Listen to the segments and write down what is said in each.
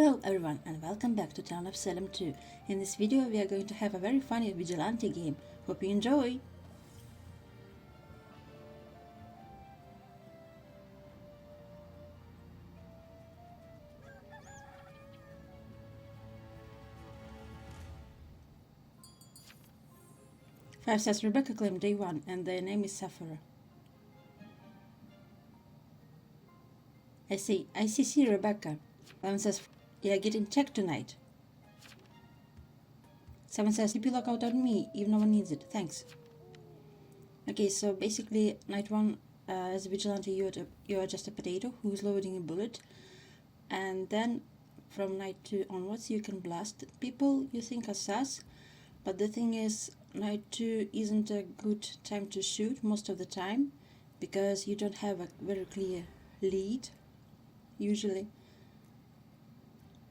Hello everyone and welcome back to Town of Salem 2. In this video we are going to have a very funny Vigilante game. Hope you enjoy! Five says Rebecca claimed day 1 and their name is Sapphire. I say ICC Rebecca. 11 says you are getting checked tonight. 7 says DP lockout on me if no one needs it, thanks. Okay, so basically night 1 as a vigilante you are just a potato who's loading a bullet, and then from night 2 onwards you can blast people you think are sus, but the thing is night 2 isn't a good time to shoot most of the time because you don't have a very clear lead usually.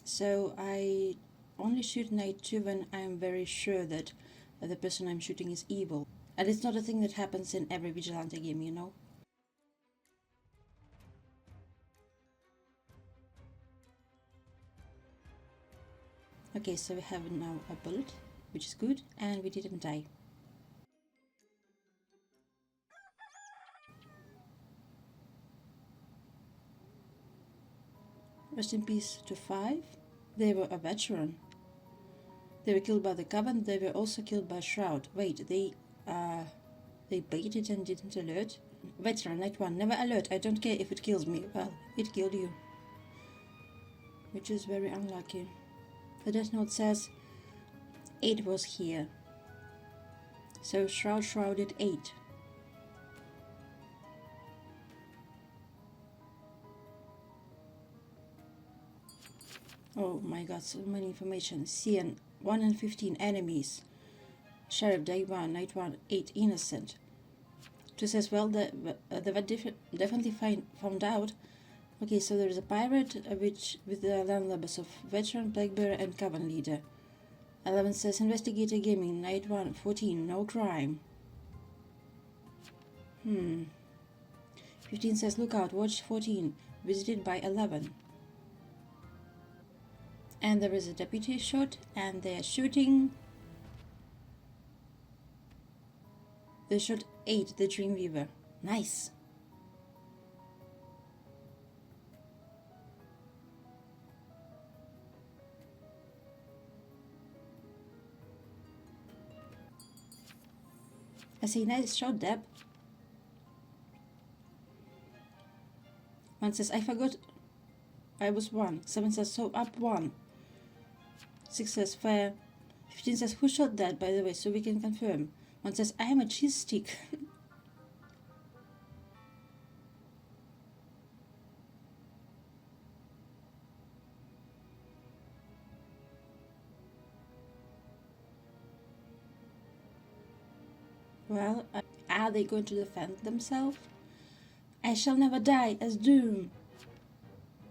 So I only shoot night 2 when I'm very sure that the person I'm shooting is evil. And it's not a thing that happens in every Vigilante game, you know. Okay, so we have now a bullet, which is good, and we didn't die. Rest in peace to 5. They were a veteran. They were killed by the Coven. They were also killed by Shroud. Wait, they baited and didn't alert. Veteran, night 1, never alert. I don't care if it kills me. Well, it killed you, which is very unlucky. The death note says 8 was here. So Shroud shrouded 8. Oh my god, so many information. CN 1 and 15 enemies. Sheriff day 1, night 1, 8 innocent. 2 says, well, they were definitely found out. Okay, so there is a pirate which with the landlubbers of veteran, plaguebearer and coven leader. 11 says investigator gaming, night 1, 14, no crime. 15 says lookout, watch 14, visited by 11. And there is a deputy shot, and they are shooting. They shot 8, the Dreamweaver. Nice. I say nice shot, Deb. 1 says I forgot I was 1. 7 says so up 1. 6 says fair. 15 says who shot that, by the way, so we can confirm. 1 says I am a cheese stick. Well, are they going to defend themselves? I shall never die as Doom,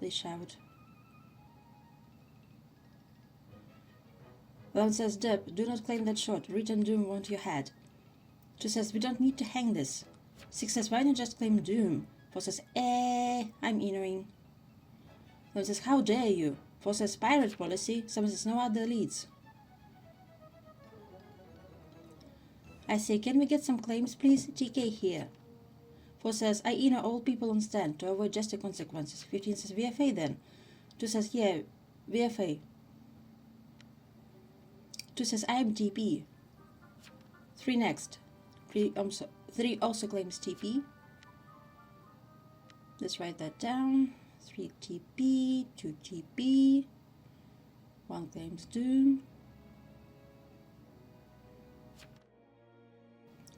they shout. 11 says Deb, do not claim that shot. Written Doom want your head. 2 says we don't need to hang this. 6 says why not just claim Doom? 4 says I'm innering. 11 says how dare you? 4 says pirate policy. 7 says no other leads. I say can we get some claims please? TK here. 4 says I inner all people on stand to avoid just the consequences. 15 says VFA then. 2 says yeah, VFA. 2 says I am TP. 3 next. 3 also claims TP. Let's write that down. 3 TP, 2 TP. 1 claims Doom.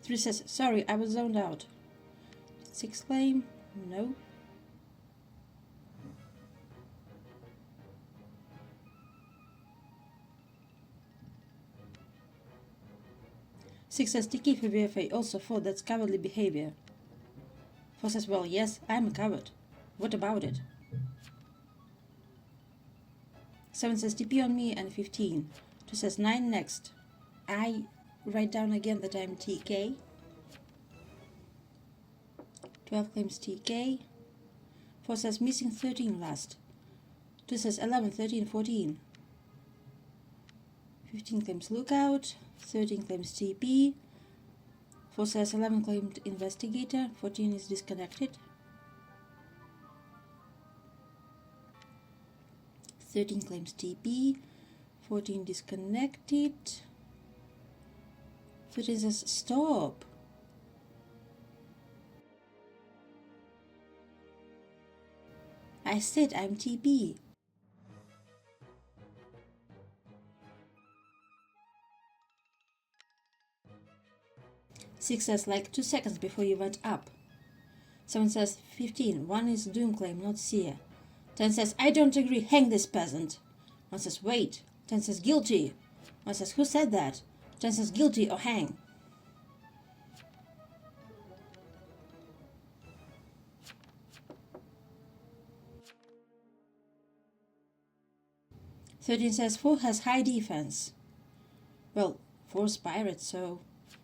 3 says sorry, I was zoned out. 6 claim, no. 6 says TK for VFA, also 4, that's cowardly behavior. 4 says well yes, I'm a coward. What about it? 7 says TP on me and 15. 2 says 9 next. I write down again that I'm TK. 12 claims TK. 4 says missing 13 last. 2 says 11, 13, 14. 15 claims lookout, 13 claims TP, 4 says 11 claimed investigator, 14 is disconnected, 13 claims TP, 14 disconnected, 13 says stop. I said I'm TP. Six says like 2 seconds before you went up. 7 says 15. 1 is doom claim, not seer. 10 says I don't agree, hang this peasant. 1 says wait. 10 says guilty. 1 says who said that? 10 says guilty or hang. Thirteen says 4 has high defense. Well, 4's pirate, so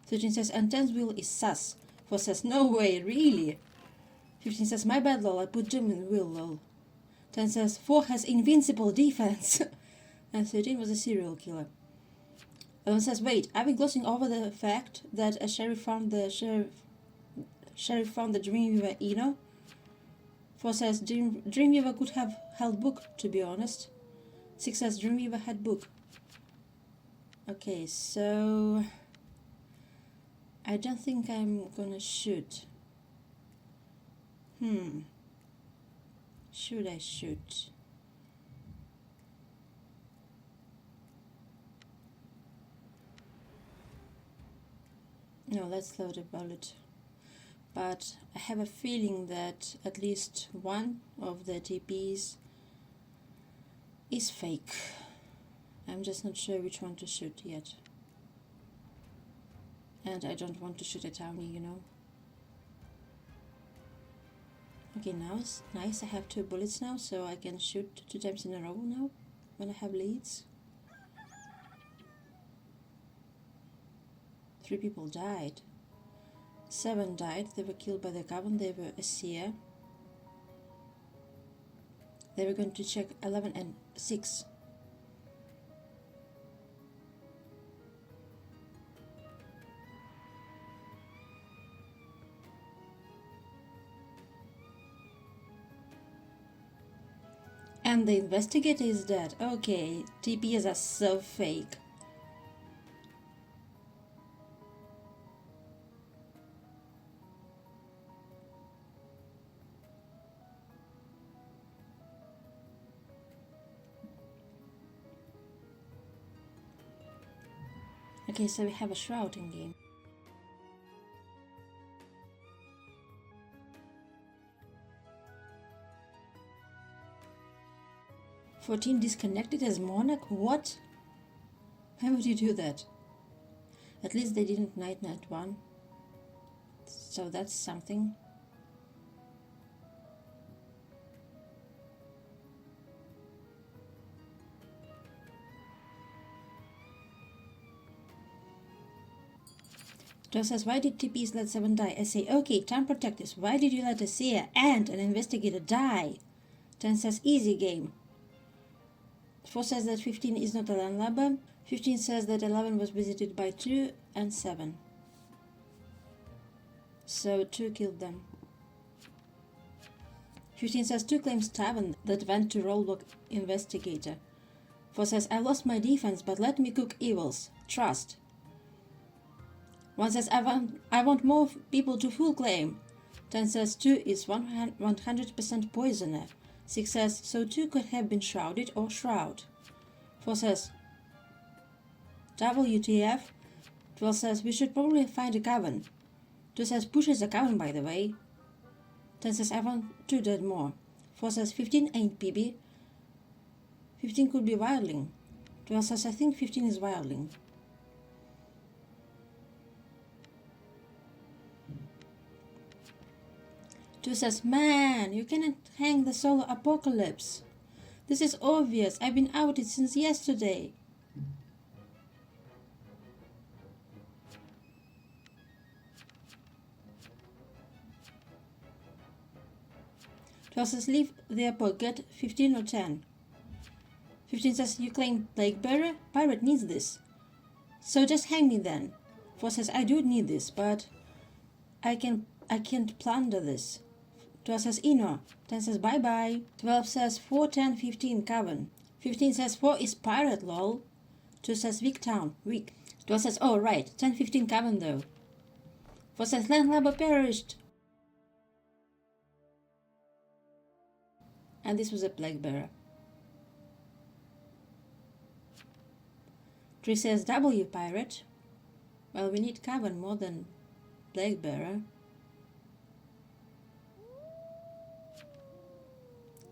13 says and 10's will is sus. 4 says no way, really. 15 says my bad lol, I put doom in will lol. 10 says 4 has invincible defense. And 13 was a serial killer. 11 says wait, are we glossing over the fact that a sheriff found the Dreamweaver Eno? 4 says Dreamweaver could have held book, to be honest. 6 says Dreamweaver had book. Okay, so I don't think I'm gonna shoot. Should I shoot? No, let's load a bullet. But I have a feeling that at least one of the TPs is fake. I'm just not sure which one to shoot yet. And I don't want to shoot a townie, you know. Okay, now it's nice. I have 2 bullets now, so I can shoot 2 times in a row now when I have leads. 3 people died. 7 died. They were killed by the Coven. They were a seer. They were going to check 11 and 6. And the investigator is dead. Okay, TPs are so fake. Okay, so we have a Shroud in game. "14 disconnected as Monarch? What? Why would you do that?" At least they didn't night 1. So that's something. Joe says, why did TPs let 7 die? I say, okay, time protectors, why did you let a seer and an investigator die? 10 says, easy game. 4 says that 15 is not a landlubber. 15 says that 11 was visited by 2 and 7. So 2 killed them. 15 says 2 claims tavern that went to rollback investigator. 4 says, I lost my defense, but let me cook evils. Trust. 1 says, I want more people to full claim. 10 says 2 is 100% poisoner. 6 says, so 2 could have been shrouded or shroud. 4 says, WTF. 12 says, we should probably find a coven. 2 says, pushes a coven, by the way. 10 says, I want 2 dead more. 4 says, 15 ain't PB. 15 could be wildling. 12 says, I think 15 is wildling. Two says, man, you cannot hang the solar apocalypse. This is obvious. I've been outed since yesterday. Two says, leave the apo, get 15 or 10. 15 says, you claim plague bearer? Pirate needs this. So just hang me then. 4 says, I do need this, but I can't plunder this. 12 says, Eno. 10 says, bye-bye. 12 says, 4, 10, 15, Cavern. 15 says, 4 is pirate, lol. 2 says, Vic Town, Vic. 12 says, oh, right, 10, 15, Cavern, though. 4 says, landlubber perished. And this was a plague bearer. 3 says, W, pirate. Well, we need Cavern more than plague bearer.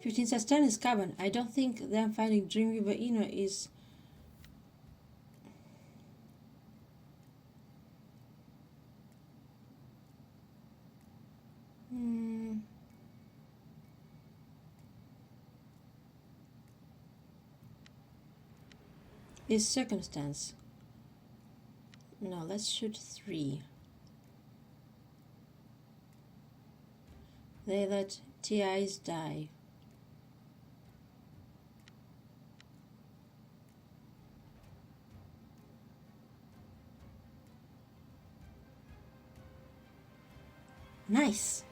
15 says 10 is Cavern. I don't think them finding Dreamweaver Eno is... is circumstance. No, let's shoot 3. They let TIs die. Nice!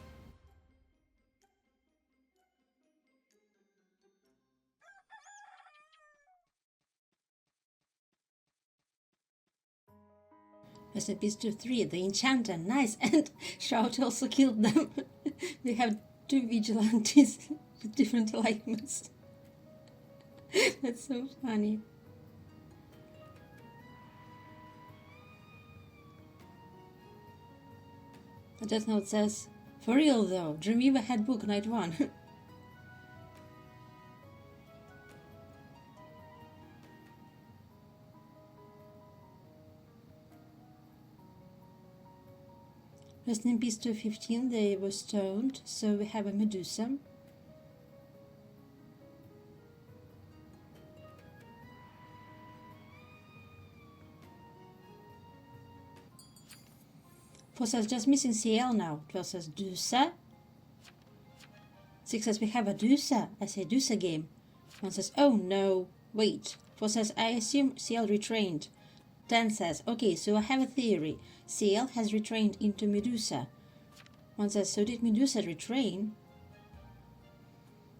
Rest in peace to 3, the Enchanter, nice! And Shroud also killed them. We have 2 Vigilantes with different alignments. That's so funny. The Death Note says, for real though, Dreamweaver had book night 1. Rest in peace to 15, they were stoned, so we have a Medusa. Four says just missing CL now. 12 says Dusa. 6 says we have a Dusa. I say Dusa game. 1 says oh no, wait. 4 says I assume CL retrained. 10 says okay, so I have a theory. CL has retrained into Medusa. 1 says so did Medusa retrain?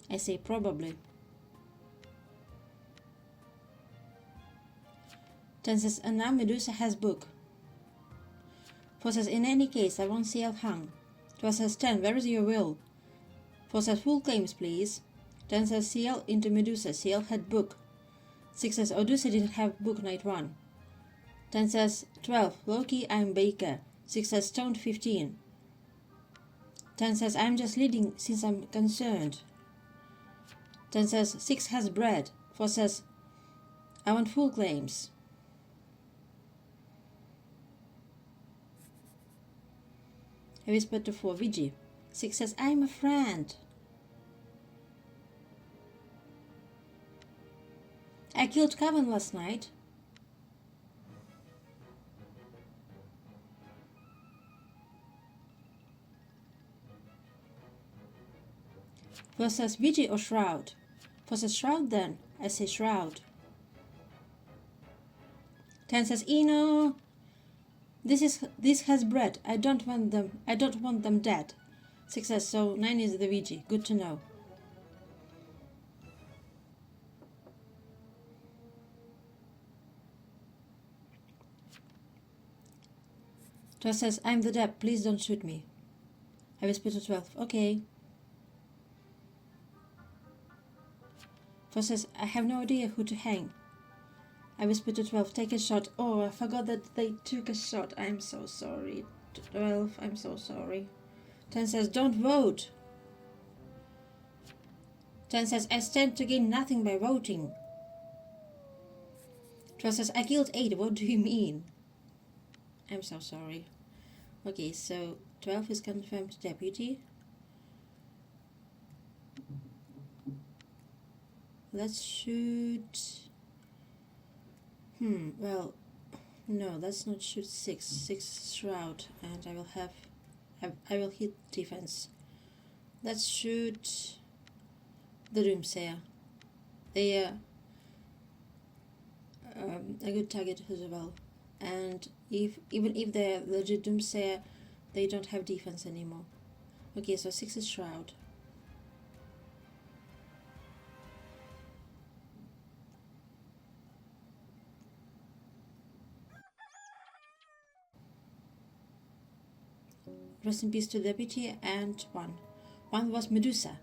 I say probably. 10 says and now Medusa has book. 4 says in any case I want CL hung. 12 says 10 where is your will? 4 says full claims please. 10 says CL into Medusa, CL had book. 6 says Odusa didn't have book night 1. 10 says 12 Loki I'm Baker. 6 says stoned 15. 10 says I'm just leading since I'm concerned. 10 says 6 has bread. 4 says I want full claims. I whispered to 4 Vigi. 6 says I'm a friend. I killed Cavan last night. Four says Vigi or Shroud? 4 says Shroud then. I say Shroud. 10 says Eno. This has bread. I don't want them dead. 6 says so 9 is the Vigi. Good to know. Twelve says I'm the Deb, please don't shoot me. I whisper to 12, okay. 4 says I have no idea who to hang. I whisper to 12, take a shot. Oh, I forgot that they took a shot. I'm so sorry. 12, I'm so sorry. 10 says, don't vote. 10 says, I stand to gain nothing by voting. 12 says, I killed 8. What do you mean? I'm so sorry. Okay, so 12 is confirmed deputy. Let's shoot... well, no, let's not shoot 6. 6 Shroud, and I will hit defense. Let's shoot the Doomsayer. a good target as well. And even if they're legit Doomsayer, they don't have defense anymore. Okay, so 6 is Shroud. Rest in peace to Deputy, and 1. 1 was Medusa.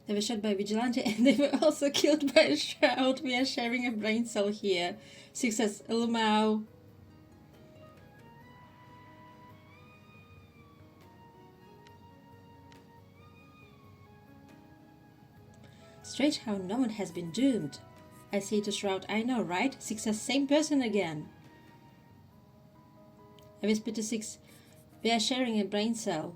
They were shot by Vigilante and they were also killed by a Shroud. We are sharing a brain cell here. 6 says Lumao. Strange how no one has been doomed. I say to Shroud, I know, right? 6 says same person again. I whisper to 6, we are sharing a brain cell.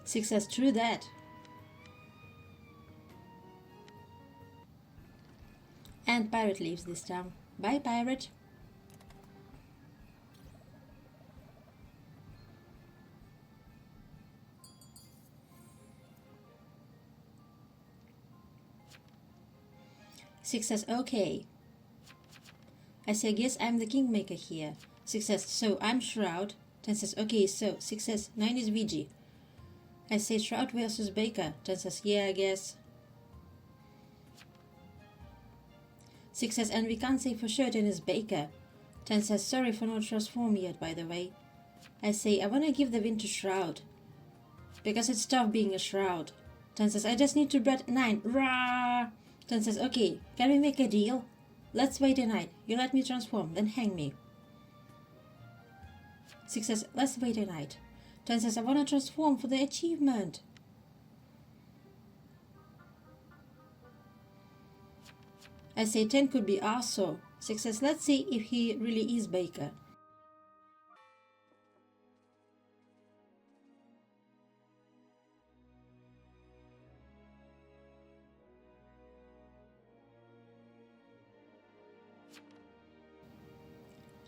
Six says true that. And Pirate leaves this town. Bye, Pirate. Six says okay. I say, guess I'm the kingmaker here. 6 says, so I'm Shroud. 10 says, okay, so 6 says, 9 is Vigi. I say, Shroud versus Baker. 10 says, yeah, I guess. 6 says, and we can't say for sure 10 is Baker. 10 says, sorry for not transform yet, by the way. I say, I want to give the win to Shroud. Because it's tough being a Shroud. 10 says, I just need to bet 9. Rah! 10 says, okay, can we make a deal? Let's wait a night. You let me transform, then hang me. 6 says, let's wait a night. 10 says, I want to transform for the achievement. I say 10 could be Arso. 6 says, let's see if he really is Baker.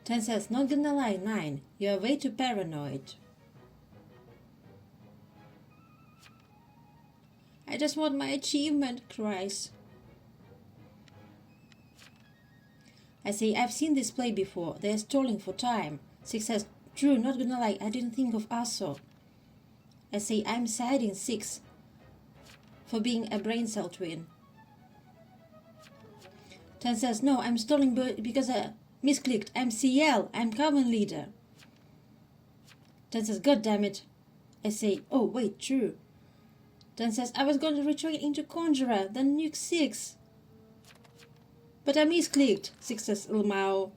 Ten says, not gonna lie, 9. You're way too paranoid. I just want my achievement, cries. I say, I've seen this play before. They're stalling for time. 6 says, true, not gonna lie, I didn't think of Aso. I say, I'm siding 6 for being a brain cell twin. 10 says, no, I'm stalling because I misclicked. I'm CL. I'm Coven leader. 10 says, God damn it. I say, oh, wait, true. 10 says, I was going to retrain into Conjurer, then nuke 6. But I misclicked. 6 says, Lumao.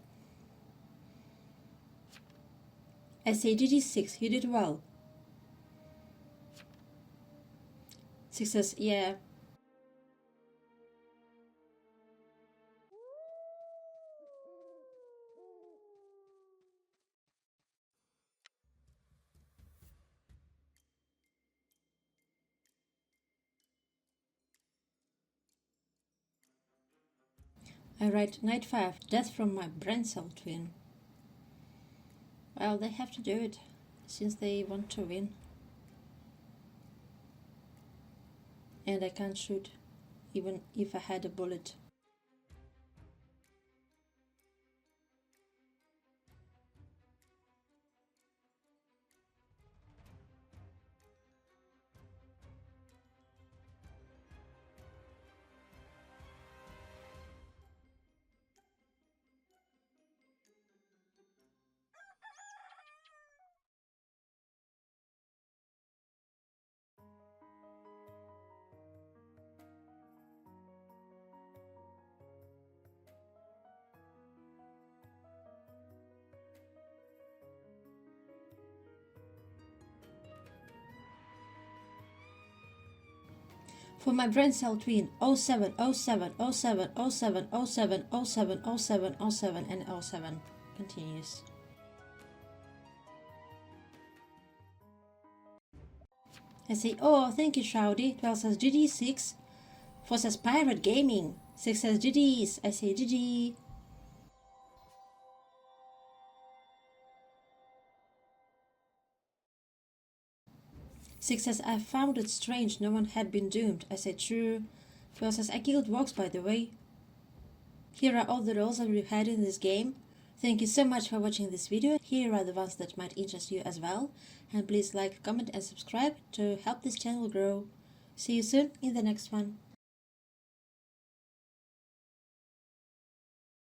I say, GG6, you did well. 6 says, yeah. I write Night 5, death from my brain cell twin. Well, they have to do it, since they want to win. And I can't shoot, even if I had a bullet. For my brain cell twin, 07, 07, 07, 07, 07, 07, 07, 07, and 07 continues. I say, oh, thank you, Shroudy. 12 says GG6. 4 says Pirate Gaming. 6 says GG's. I say GG. Six says, I found it strange no one had been doomed. I said, true. 12 says, I killed Vox, by the way. Here are all the roles that we've had in this game. Thank you so much for watching this video. Here are the ones that might interest you as well. And please like, comment and subscribe to help this channel grow. See you soon in the next one.